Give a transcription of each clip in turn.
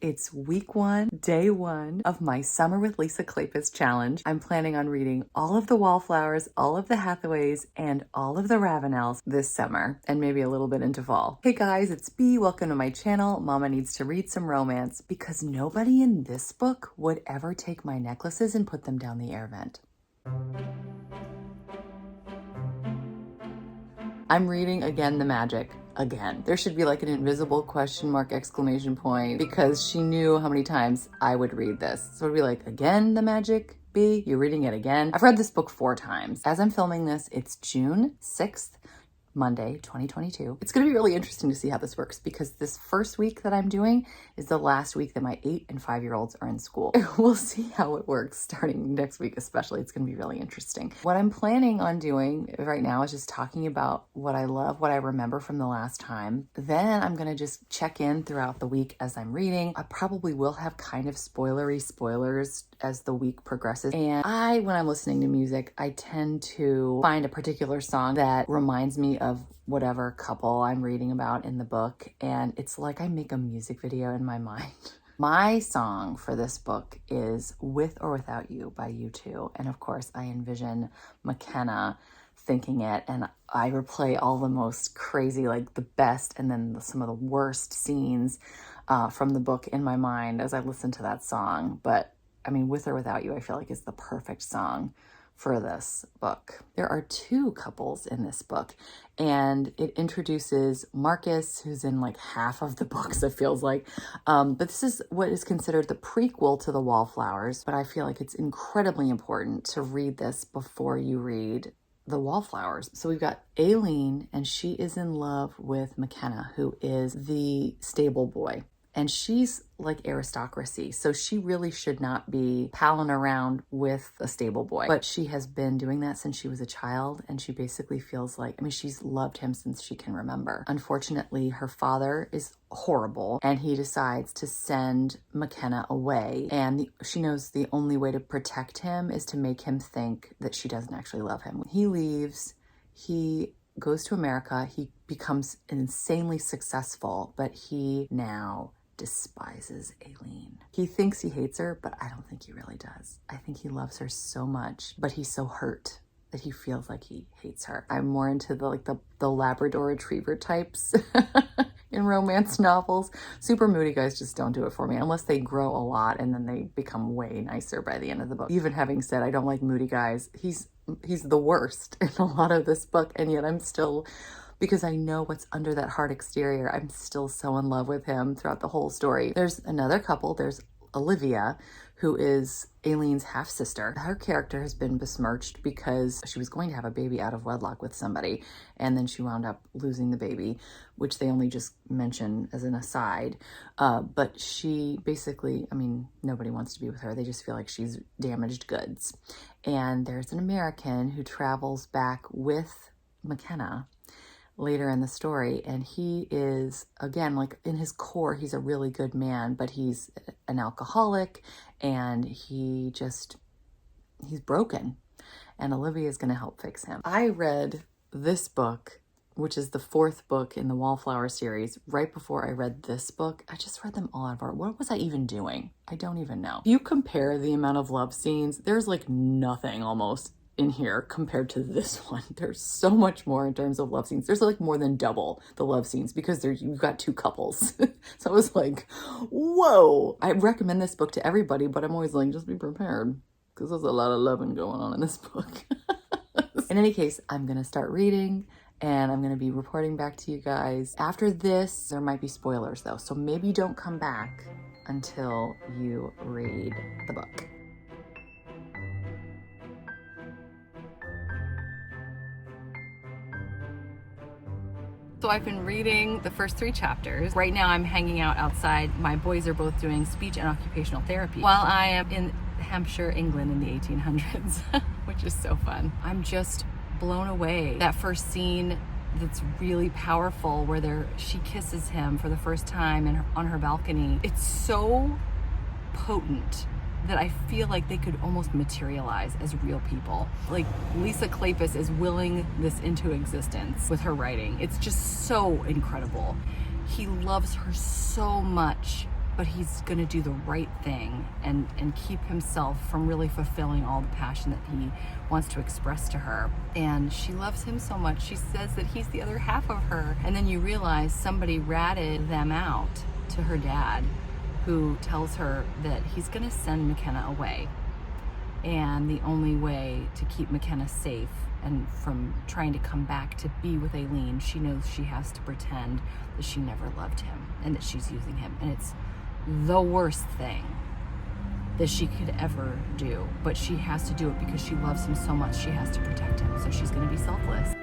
It's week 1, day 1 of my Summer with Lisa Kleypas challenge. I'm planning on reading all of the Wallflowers, all of the Hathaways, and all of the Ravenels this summer, and maybe a little bit into fall. Hey guys, it's B. Welcome to my channel. Mama needs to read some romance because nobody in this book would ever take my necklaces and put them down the air vent. I'm reading Again the Magic. Again. There should be like an invisible question mark exclamation point because she knew how many times I would read this. So it'd be like, again the magic? B, you're reading it again? I've read this book 4 times. As I'm filming this, it's June 6th, Monday, 2022. It's going to be really interesting to see how this works because this first week that I'm doing is the last week that my 8 and 5-year-olds are in school. We'll see how it works starting next week, especially. It's going to be really interesting. What I'm planning on doing right now is just talking about what I love, what I remember from the last time. Then I'm going to just check in throughout the week as I'm reading. I probably will have kind of spoilers as the week progresses. And when I'm listening to music, I tend to find a particular song that reminds me of whatever couple I'm reading about in the book. And it's like I make a music video in my mind. My song for this book is With or Without You by U2. And of course, I envision McKenna thinking it, and I replay all the most crazy, like the best and then some of the worst scenes from the book in my mind as I listen to that song. But I mean, With or Without You, I feel like is the perfect song for this book. There are 2 couples in this book, and it introduces Marcus, who's in like half of the books, it feels like. But this is what is considered the prequel to the Wallflowers, but I feel like it's incredibly important to read this before you read the Wallflowers. So we've got Aileen, and she is in love with McKenna, who is the stable boy. And she's like aristocracy, so she really should not be palling around with a stable boy. But she has been doing that since she was a child, and she basically feels like, I mean, she's loved him since she can remember. Unfortunately, her father is horrible, and he decides to send McKenna away. And she knows the only way to protect him is to make him think that she doesn't actually love him. When he leaves, he goes to America. He becomes insanely successful, but he now despises Aileen. He thinks he hates her, but I don't think he really does. I think he loves her so much, but he's so hurt that he feels like he hates her. I'm more into the Labrador Retriever types in romance novels. Super moody guys just don't do it for me unless they grow a lot and then they become way nicer by the end of the book. Even having said I don't like moody guys, he's the worst in a lot of this book, and yet I'm still, because I know what's under that hard exterior, I'm still so in love with him throughout the whole story. There's another couple. There's Olivia, who is Aileen's half-sister. Her character has been besmirched because she was going to have a baby out of wedlock with somebody, and then she wound up losing the baby, which they only just mention as an aside. But she basically, I mean, nobody wants to be with her. They just feel like she's damaged goods. And there's an American who travels back with McKenna later in the story, and he is, again, like in his core, he's a really good man, but he's an alcoholic, and he's broken, and Olivia is going to help fix him. I read this book, which is the 4th book in the Wallflower series, right before I read this book. I just read them all out of order. What was I even doing? I don't even know. If you compare the amount of love scenes, there's like nothing almost in here compared to this one. There's so much more in terms of love scenes. There's like more than double the love scenes because you've got 2 couples. So I was like, whoa. I recommend this book to everybody, but I'm always like, just be prepared because there's a lot of loving going on in this book. In any case, I'm going to start reading, and I'm going to be reporting back to you guys. After this, there might be spoilers though, so maybe don't come back until you read the book. So I've been reading the first 3 chapters. Right now I'm hanging out outside. My boys are both doing speech and occupational therapy while I am in Hampshire, England in the 1800s, which is so fun. I'm just blown away. That first scene that's really powerful where she kisses him for the first time on her balcony. It's so potent that I feel like they could almost materialize as real people. Like Lisa Kleypas is willing this into existence with her writing. It's just so incredible. He loves her so much, but he's going to do the right thing and keep himself from really fulfilling all the passion that he wants to express to her. And she loves him so much. She says that he's the other half of her. And then you realize somebody ratted them out to her dad, who tells her that he's going to send McKenna away. And the only way to keep McKenna safe and from trying to come back to be with Aileen, she knows she has to pretend that she never loved him and that she's using him. And it's the worst thing that she could ever do. But she has to do it because she loves him so much. She has to protect him. So she's going to be selfless.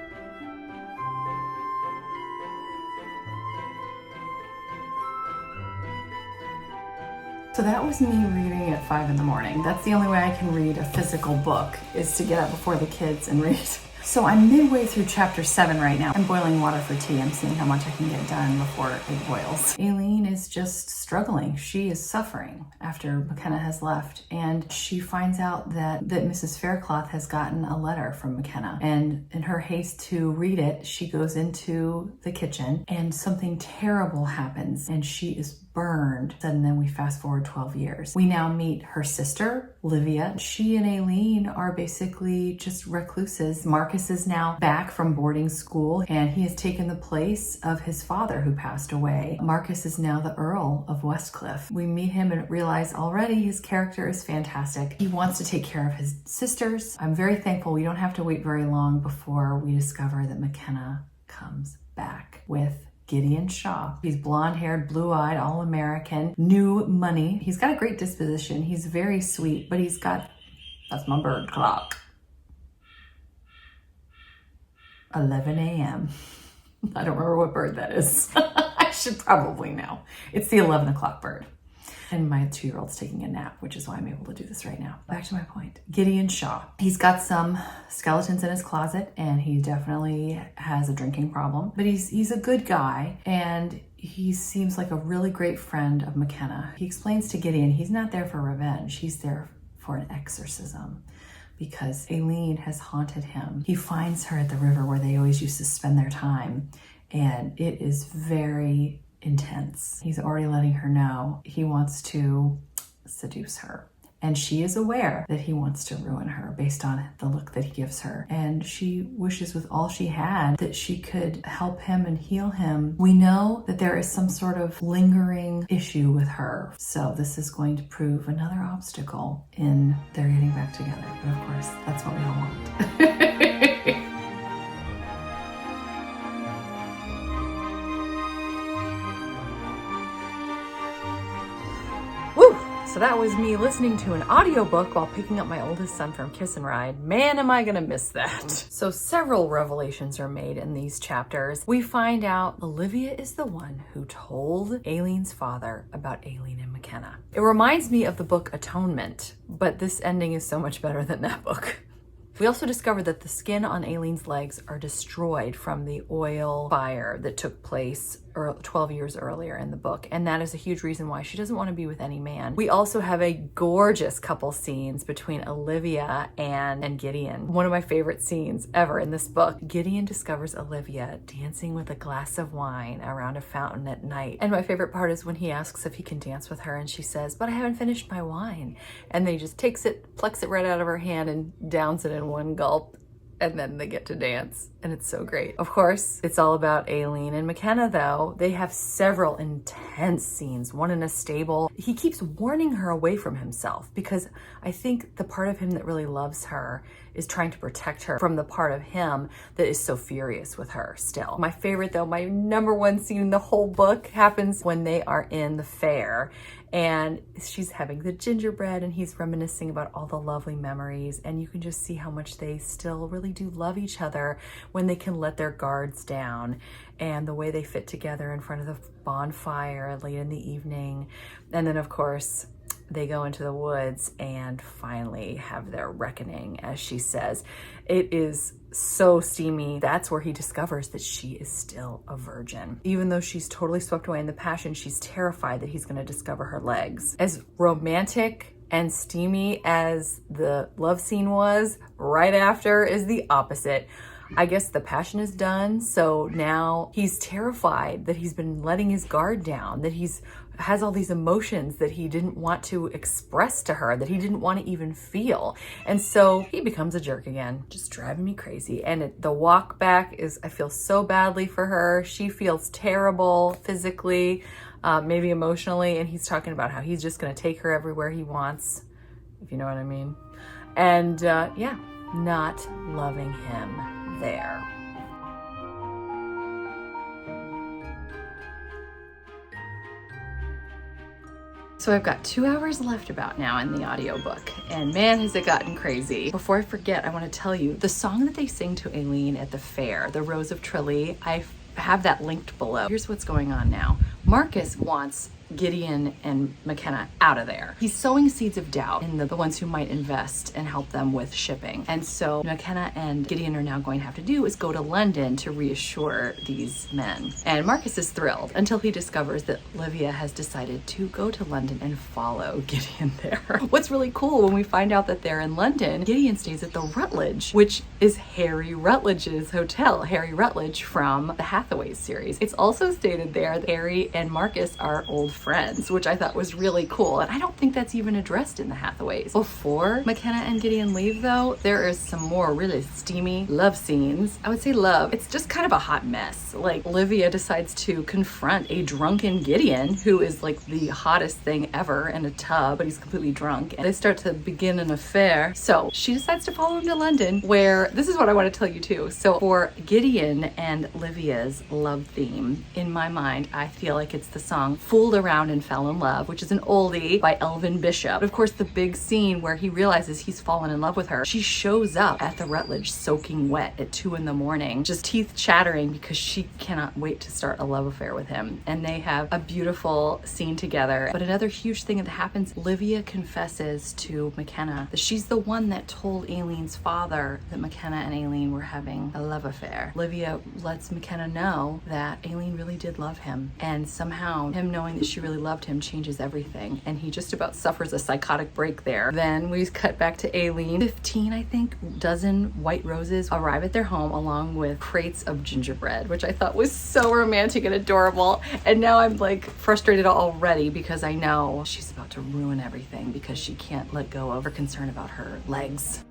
So that was me reading at 5 in the morning. That's the only way I can read a physical book, is to get up before the kids and read. So I'm midway through chapter 7 right now. I'm boiling water for tea. I'm seeing how much I can get done before it boils. Aileen is just struggling. She is suffering after McKenna has left. And she finds out that Mrs. Faircloth has gotten a letter from McKenna. And in her haste to read it, she goes into the kitchen and something terrible happens and she is burned. And then we fast forward 12 years. We now meet her sister, Livia. She and Aileen are basically just recluses. Marcus is now back from boarding school and he has taken the place of his father who passed away. Marcus is now the Earl of Westcliff. We meet him and realize already his character is fantastic. He wants to take care of his sisters. I'm very thankful we don't have to wait very long before we discover that McKenna comes back with Gideon Shaw. He's blonde-haired, blue-eyed, all-American, new money. He's got a great disposition. He's very sweet, but that's my bird clock. 11 a.m. I don't remember what bird that is. I should probably know. It's the 11 o'clock bird. And my 2-year-old's taking a nap, which is why I'm able to do this right now. Back to my point. Gideon Shaw. He's got some skeletons in his closet and he definitely has a drinking problem, but he's a good guy and he seems like a really great friend of McKenna. He explains to Gideon he's not there for revenge. He's there for an exorcism because Aileen has haunted him. He finds her at the river where they always used to spend their time and it is very intense. He's already letting her know he wants to seduce her. And she is aware that he wants to ruin her based on the look that he gives her. And she wishes with all she had that she could help him and heal him. We know that there is some sort of lingering issue with her. So this is going to prove another obstacle in their getting back together. But of course, that's what we all want. So that was me listening to an audiobook while picking up my oldest son from Kiss and Ride. Man, am I gonna miss that. So several revelations are made in these chapters. We find out Olivia is the one who told Aileen's father about Aileen and McKenna. It reminds me of the book Atonement, but this ending is so much better than that book. We also discovered that the skin on Aileen's legs are destroyed from the oil fire that took place 12 years earlier in the book. And that is a huge reason why she doesn't want to be with any man. We also have a gorgeous couple scenes between Olivia and Gideon. One of my favorite scenes ever in this book. Gideon discovers Olivia dancing with a glass of wine around a fountain at night. And my favorite part is when he asks if he can dance with her and she says, "But I haven't finished my wine." And then he just takes it, plucks it right out of her hand and downs it in one gulp. And then they get to dance, and it's so great. Of course, it's all about Aileen and McKenna, though. They have several intense scenes, one in a stable. He keeps warning her away from himself because I think the part of him that really loves her is trying to protect her from the part of him that is so furious with her still. My favorite, though, my number one scene in the whole book happens when they are in the fair and she's having the gingerbread and he's reminiscing about all the lovely memories, and you can just see how much they still really do love each other when they can let their guards down, and the way they fit together in front of the bonfire late in the evening. And then of course they go into the woods and finally have their reckoning, as she says. It is so steamy. That's where he discovers that she is still a virgin. Even though she's totally swept away in the passion, she's terrified that he's going to discover her legs. As romantic and steamy as the love scene was, right after is the opposite. I guess the passion is done, so now he's terrified that he's been letting his guard down, that he's has all these emotions that he didn't want to express to her, that he didn't want to even feel. And so he becomes a jerk again, just driving me crazy. And the walk back is, I feel so badly for her. She feels terrible physically, maybe emotionally. And he's talking about how he's just going to take her everywhere he wants, if you know what I mean. And yeah, not loving him there. So I've got 2 hours left about now in the audiobook, and man, has it gotten crazy. Before I forget, I want to tell you the song that they sing to Aileen at the fair, The Rose of Tralee, I have that linked below. Here's what's going on now. Marcus wants Gideon and McKenna out of there. He's sowing seeds of doubt in the ones who might invest and help them with shipping. And so McKenna and Gideon are now going to have to do is go to London to reassure these men. And Marcus is thrilled until he discovers that Livia has decided to go to London and follow Gideon there. What's really cool when we find out that they're in London, Gideon stays at the Rutledge, which is Harry Rutledge's hotel. Harry Rutledge from the Hathaway series. It's also stated there that Harry and Marcus are old friends, which I thought was really cool. And I don't think that's even addressed in the Hathaways. Before McKenna and Gideon leave though, there is some more really steamy love scenes. I would say love, it's just kind of a hot mess. Like Livia decides to confront a drunken Gideon, who is like the hottest thing ever in a tub, but he's completely drunk. And they start to begin an affair. So she decides to follow him to London, where this is what I want to tell you too. So for Gideon and Livia's love theme, in my mind, I feel like it's the song Fooled Around and Fell in Love, which is an oldie by Elvin Bishop. But of course, the big scene where he realizes he's fallen in love with her, she shows up at the Rutledge soaking wet at 2 a.m, just teeth chattering because she cannot wait to start a love affair with him. And they have a beautiful scene together. But another huge thing that happens, Livia confesses to McKenna that she's the one that told Aileen's father that McKenna and Aileen were having a love affair. Livia lets McKenna know that Aileen really did love him, and somehow him knowing that she really loved him changes everything, and he just about suffers a psychotic break there. Then we cut back to Aileen. 15, I think, dozen white roses arrive at their home along with crates of gingerbread, which I thought was so romantic and adorable. And now I'm like frustrated already because I know she's about to ruin everything because she can't let go of her concern about her legs.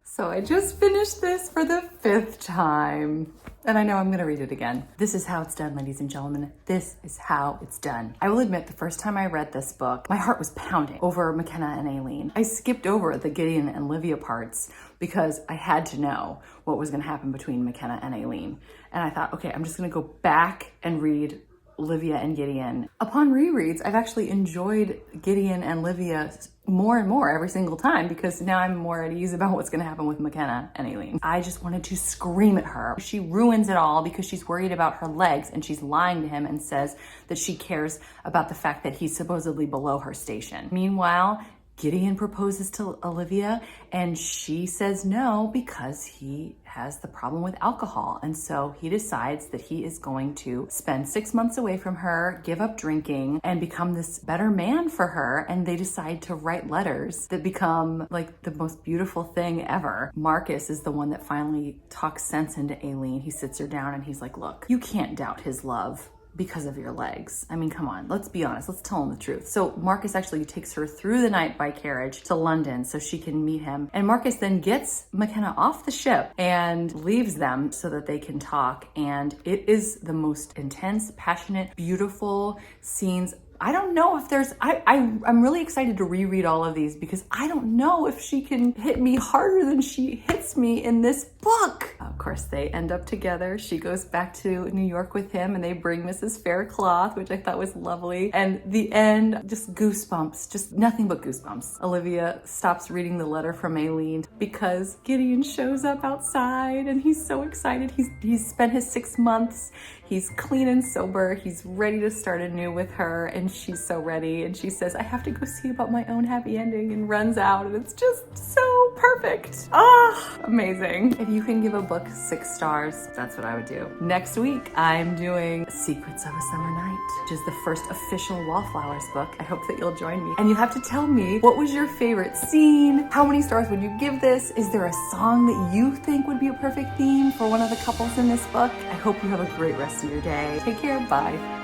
So I just finished this for the 5th time. And I know I'm gonna read it again. This is how it's done, ladies and gentlemen. This is how it's done. I will admit, the first time I read this book, my heart was pounding over McKenna and Aileen. I skipped over the Gideon and Livia parts because I had to know what was gonna happen between McKenna and Aileen. And I thought, okay, I'm just gonna go back and read Livia and Gideon. Upon rereads, I've actually enjoyed Gideon and Livia more and more every single time because now I'm more at ease about what's going to happen with McKenna and Aileen. I just wanted to scream at her. She ruins it all because she's worried about her legs, and she's lying to him and says that she cares about the fact that he's supposedly below her station. Meanwhile, Gideon proposes to Olivia and she says no because he has the problem with alcohol. And so he decides that he is going to spend 6 months away from her, give up drinking, and become this better man for her. And they decide to write letters that become like the most beautiful thing ever. Marcus is the one that finally talks sense into Aileen. He sits her down and he's like, look, you can't doubt his love because of your legs. I mean, come on, let's be honest. Let's tell him the truth. So Marcus actually takes her through the night by carriage to London so she can meet him. And Marcus then gets McKenna off the ship and leaves them so that they can talk. And it is the most intense, passionate, beautiful scenes. I don't know if there's, I'm really excited to reread all of these because I don't know if she can hit me harder than she hits me in this book. Of course, they end up together. She goes back to New York with him and they bring Mrs. Faircloth, which I thought was lovely. And the end, just goosebumps, just nothing but goosebumps. Olivia stops reading the letter from Aileen because Gideon shows up outside and he's so excited. He's spent his 6 months. He's clean and sober. He's ready to start anew with her. And and she's so ready, and she says, I have to go see about my own happy ending, and runs out, and it's just so perfect. Ah, amazing. If you can give a book 6 stars, that's what I would do. Next week, I'm doing Secrets of a Summer Night, which is the first official Wallflowers book. I hope that you'll join me. And you have to tell me, what was your favorite scene? How many stars would you give this? Is there a song that you think would be a perfect theme for one of the couples in this book? I hope you have a great rest of your day. Take care, bye.